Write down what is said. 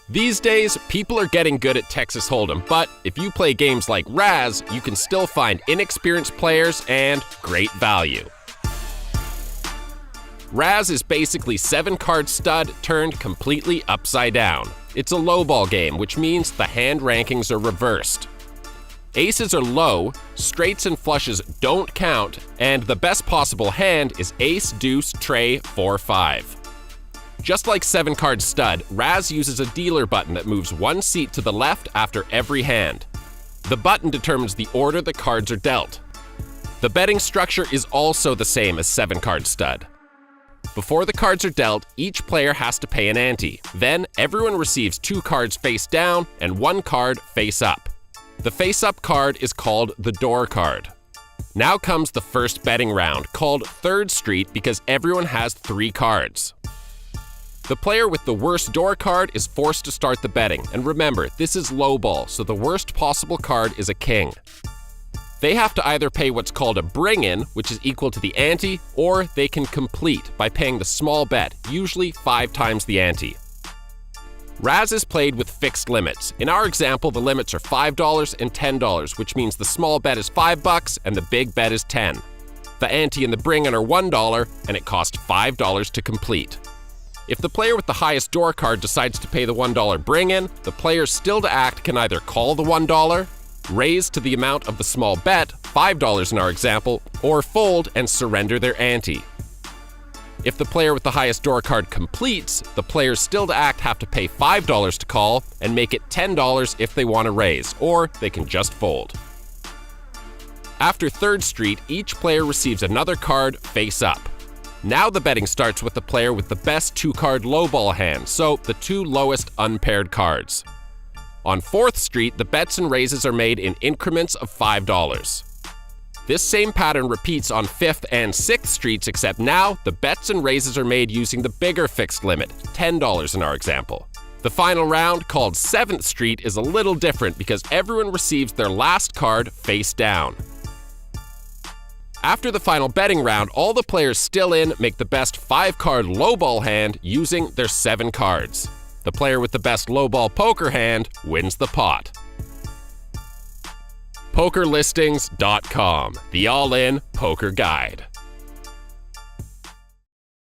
These days, people are getting good at Texas Hold'em, but if you play games like Razz, you can still find inexperienced players and great value. Razz is basically 7-card stud turned completely upside down. It's a lowball game, which means the hand rankings are reversed. Aces are low, straights and flushes don't count, and the best possible hand is ace, deuce, trey, 4-5. Just like 7-card stud, Razz uses a dealer button that moves one seat to the left after every hand. The button determines the order the cards are dealt. The betting structure is also the same as 7-card stud. Before the cards are dealt, each player has to pay an ante. Then, everyone receives 2 cards face down and 1 card face up. The face-up card is called the door card. Now comes the first betting round, called Third Street because everyone has 3 cards. The player with the worst door card is forced to start the betting, and remember, this is lowball, so the worst possible card is a king. They have to either pay what's called a bring-in, which is equal to the ante, or they can complete by paying the small bet, usually 5 times the ante. Razz is played with fixed limits. In our example, the limits are $5 and $10, which means the small bet is $5 and the big bet is $10. The ante and the bring-in are $1, and it costs $5 to complete. If the player with the highest door card decides to pay the $1 bring-in, the player still to act can either call the $1, raise to the amount of the small bet, $5 in our example, or fold and surrender their ante. If the player with the highest door card completes, the players still to act have to pay $5 to call and make it $10 if they want to raise, or they can just fold. After Third Street, each player receives another card face up. Now the betting starts with the player with the best 2-card lowball hand, so the 2 lowest unpaired cards. On 4th Street, the bets and raises are made in increments of $5. This same pattern repeats on 5th and 6th Streets, except now the bets and raises are made using the bigger fixed limit, $10 in our example. The final round, called 7th Street, is a little different because everyone receives their last card face down. After the final betting round, all the players still in make the best 5-card lowball hand using their 7 cards. The player with the best lowball poker hand wins the pot. PokerListings.com, the all-in poker guide.